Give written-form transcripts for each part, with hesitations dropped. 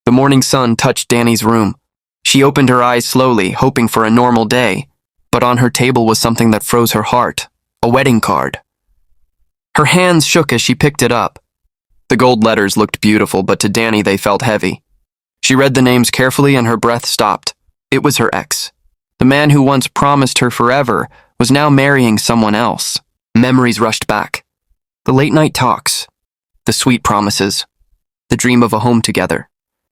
The morning sun touched Dani's room. She opened her eyes slowly, hoping for a normal day, but on her table was something that froze her heart, a wedding card. Her hands shook as she picked it up. The gold letters looked beautiful, but to Dani they felt heavy. She read the names carefully and her breath stopped. It was her ex. The man who once promised her forever was now marrying someone else. Memories rushed back. The late-night talks, the sweet promises, the dream of a home together.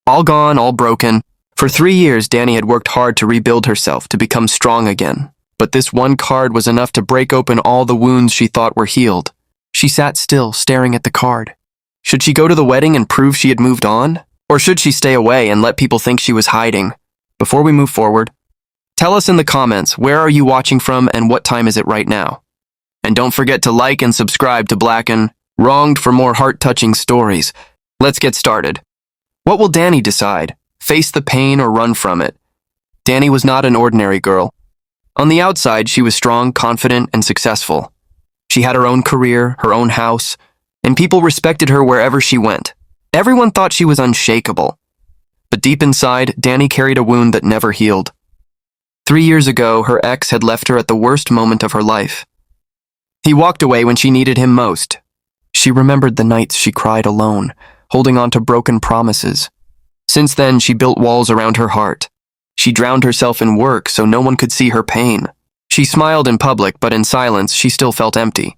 All gone, all broken. For 3 years, Dani had worked hard to rebuild herself, to become strong again. But this one card was enough to break open all the wounds she thought were healed. She sat still, staring at the card. Should she go to the wedding and prove she had moved on? Or should she stay away and let people think she was hiding? Before we move forward, tell us in the comments, where are you watching from and what time is it right now? And don't forget to like and subscribe to Black and Wronged for more heart-touching stories. Let's get started. What will Dani decide? Face the pain or run from it? Dani was not an ordinary girl. On the outside, she was strong, confident, and successful. She had her own career, her own house, and people respected her wherever she went. Everyone thought she was unshakable. But deep inside, Dani carried a wound that never healed. 3 years ago, her ex had left her at the worst moment of her life. He walked away when she needed him most. She remembered the nights she cried alone, holding on to broken promises. Since then, she built walls around her heart. She drowned herself in work so no one could see her pain. She smiled in public, but in silence, she still felt empty.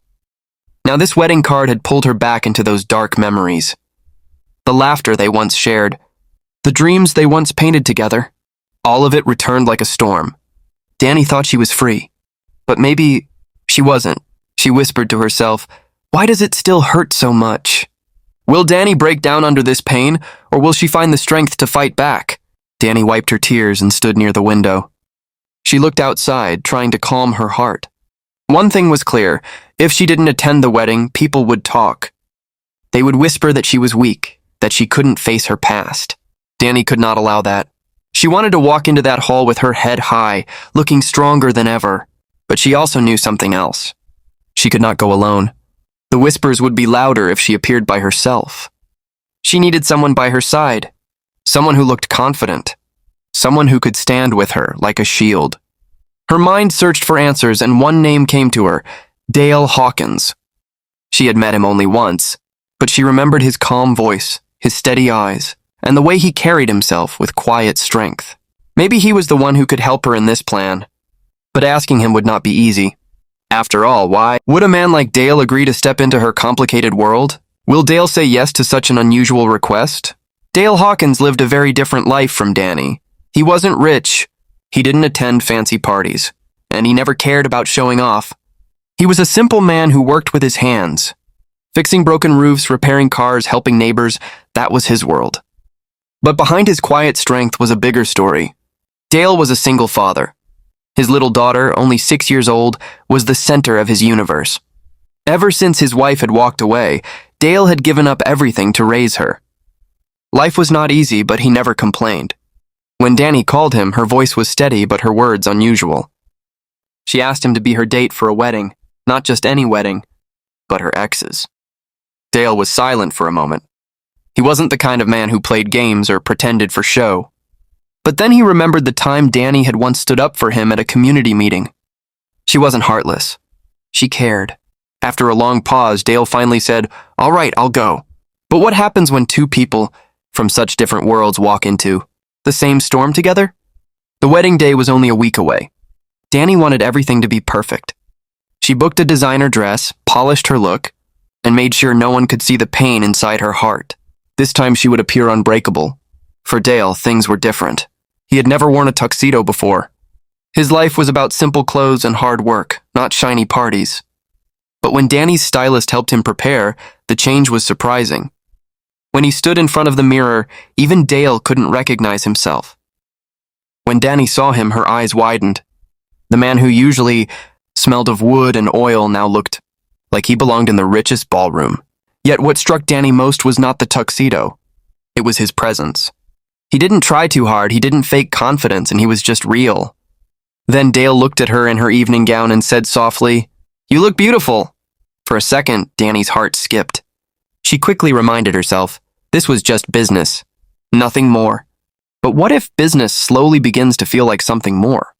Now this wedding card had pulled her back into those dark memories. The laughter they once shared, the dreams they once painted together, all of it returned like a storm. Dani thought she was free, but maybe she wasn't. She whispered to herself, "Why does it still hurt so much?" Will Dani break down under this pain, or will she find the strength to fight back? Dani wiped her tears and stood near the window. She looked outside, trying to calm her heart. One thing was clear: if she didn't attend the wedding, people would talk. They would whisper that she was weak, that she couldn't face her past. Dani could not allow that. She wanted to walk into that hall with her head high, looking stronger than ever. But she also knew something else. She could not go alone. The whispers would be louder if she appeared by herself. She needed someone by her side, someone who looked confident, someone who could stand with her like a shield. Her mind searched for answers, and one name came to her: Dale Hawkins. She had met him only once, but she remembered his calm voice, his steady eyes, and the way he carried himself with quiet strength. Maybe he was the one who could help her in this plan, but asking him would not be easy. After all, why would a man like Dale agree to step into her complicated world? Will Dale say yes to such an unusual request? Dale Hawkins lived a very different life from Dani. He wasn't rich, he didn't attend fancy parties, and he never cared about showing off. He was a simple man who worked with his hands. Fixing broken roofs, repairing cars, helping neighbors, that was his world. But behind his quiet strength was a bigger story. Dale was a single father. His little daughter, only 6 years old, was the center of his universe. Ever since his wife had walked away, Dale had given up everything to raise her. Life was not easy, but he never complained. When Dani called him, her voice was steady, but her words unusual. She asked him to be her date for a wedding, not just any wedding, but her ex's. Dale was silent for a moment. He wasn't the kind of man who played games or pretended for show. But then he remembered the time Dani had once stood up for him at a community meeting. She wasn't heartless. She cared. After a long pause, Dale finally said, "All right, I'll go." But what happens when two people from such different worlds walk into the same storm together? The wedding day was only a week away. Dani wanted everything to be perfect. She booked a designer dress, polished her look, and made sure no one could see the pain inside her heart. This time she would appear unbreakable. For Dale, things were different. He had never worn a tuxedo before. His life was about simple clothes and hard work, not shiny parties. But when Dani's stylist helped him prepare, the change was surprising. When he stood in front of the mirror, even Dale couldn't recognize himself. When Dani saw him, her eyes widened. The man who usually smelled of wood and oil now looked like he belonged in the richest ballroom. Yet what struck Dani most was not the tuxedo. It was his presence. He didn't try too hard, he didn't fake confidence, and he was just real. Then Dale looked at her in her evening gown and said softly, "You look beautiful." For a second, Dani's heart skipped. She quickly reminded herself, this was just business. Nothing more. But what if business slowly begins to feel like something more?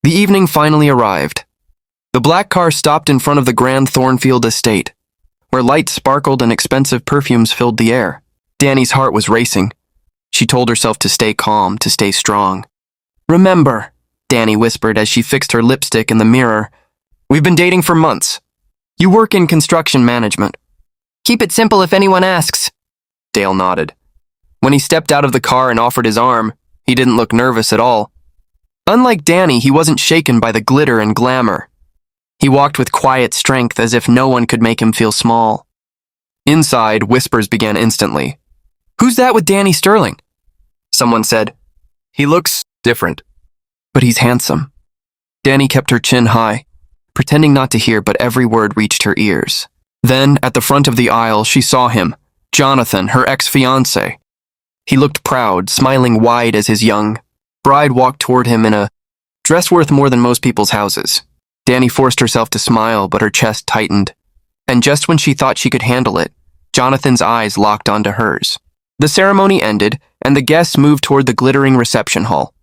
The evening finally arrived. The black car stopped in front of the grand Thornfield estate, where lights sparkled and expensive perfumes filled the air. Dani's heart was racing. She told herself to stay calm, to stay strong. "Remember," Dani whispered as she fixed her lipstick in the mirror, "we've been dating for months. You work in construction management. Keep it simple if anyone asks." Dale nodded. When he stepped out of the car and offered his arm, he didn't look nervous at all. Unlike Dani, he wasn't shaken by the glitter and glamour. He walked with quiet strength as if no one could make him feel small. Inside, whispers began instantly. "Who's that with Dani Sterling?" Someone said. "He looks different, but he's handsome." Dani kept her chin high, pretending not to hear, but every word reached her ears. Then, at the front of the aisle, she saw him, Jonathan, her ex-fiancé. He looked proud, smiling wide as his young bride walked toward him in a dress worth more than most people's houses. Dani forced herself to smile, but her chest tightened. And just when she thought she could handle it, Jonathan's eyes locked onto hers. The ceremony ended, and the guests moved toward the glittering reception hall.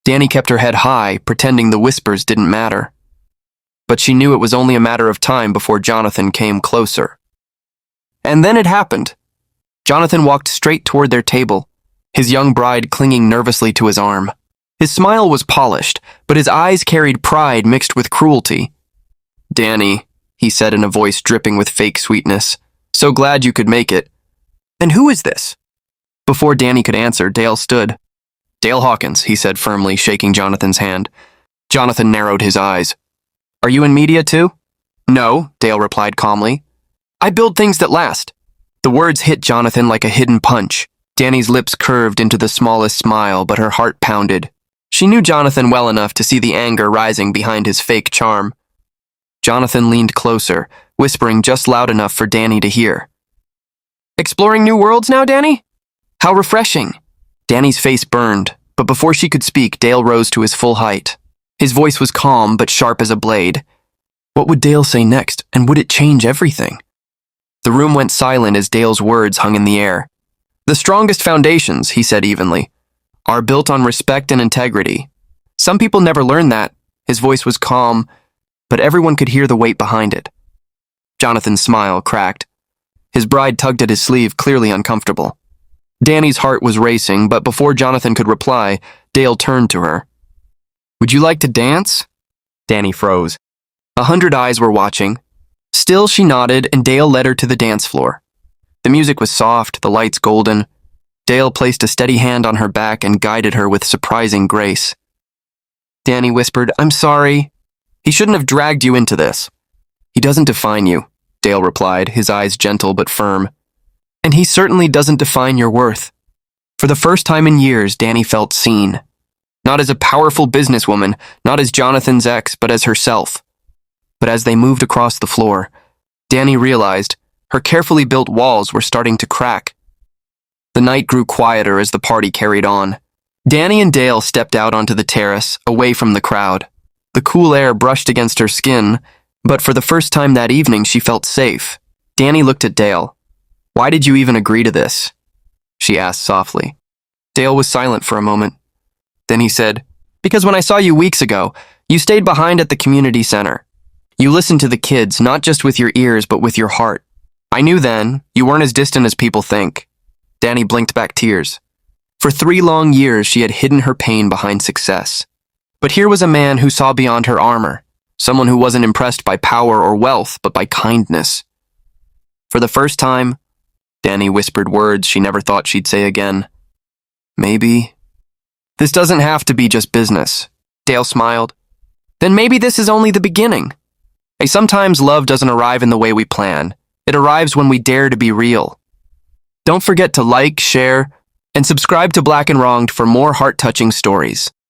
Dani kept her head high, pretending the whispers didn't matter. But she knew it was only a matter of time before Jonathan came closer. And then it happened. Jonathan walked straight toward their table, his young bride clinging nervously to his arm. His smile was polished, but his eyes carried pride mixed with cruelty. "Dani," he said in a voice dripping with fake sweetness, "so glad you could make it." "And who is this?" Before Dani could answer, Dale stood. "Dale Hawkins," he said firmly, shaking Jonathan's hand. Jonathan narrowed his eyes. "Are you in media too?" "No," Dale replied calmly. "I build things that last." The words hit Jonathan like a hidden punch. Dani's lips curved into the smallest smile, but her heart pounded. She knew Jonathan well enough to see the anger rising behind his fake charm. Jonathan leaned closer, whispering just loud enough for Dani to hear. "Exploring new worlds now, Dani? How refreshing." Dani's face burned, but before she could speak, Dale rose to his full height. His voice was calm but sharp as a blade. What would Dale say next, and would it change everything? The room went silent as Dale's words hung in the air. "The strongest foundations," he said evenly, "are built on respect and integrity. Some people never learn that." His voice was calm, but everyone could hear the weight behind it. Jonathan's smile cracked. His bride tugged at his sleeve, clearly uncomfortable. Dani's heart was racing, but before Jonathan could reply, Dale turned to her. "Would you like to dance?" Dani froze. 100 eyes were watching. Still, she nodded, and Dale led her to the dance floor. The music was soft, the lights golden. Dale placed a steady hand on her back and guided her with surprising grace. Dani whispered, "I'm sorry. He shouldn't have dragged you into this." "He doesn't define you," Dale replied, his eyes gentle but firm. "And he certainly doesn't define your worth." For the first time in years, Dani felt seen. Not as a powerful businesswoman, not as Jonathan's ex, but as herself. But as they moved across the floor, Dani realized her carefully built walls were starting to crack. The night grew quieter as the party carried on. Dani and Dale stepped out onto the terrace, away from the crowd. The cool air brushed against her skin, but for the first time that evening she felt safe. Dani looked at Dale. "Why did you even agree to this?" she asked softly. Dale was silent for a moment. Then he said, "Because when I saw you weeks ago, you stayed behind at the community center. You listened to the kids, not just with your ears, but with your heart. I knew then, you weren't as distant as people think." Dani blinked back tears. For 3 long years, she had hidden her pain behind success. But here was a man who saw beyond her armor, someone who wasn't impressed by power or wealth, but by kindness. For the first time, Dani whispered words she never thought she'd say again. "Maybe this doesn't have to be just business." Dale smiled. "Then maybe this is only the beginning." Sometimes love doesn't arrive in the way we plan. It arrives when we dare to be real. Don't forget to like, share, and subscribe to Black and Wronged for more heart-touching stories.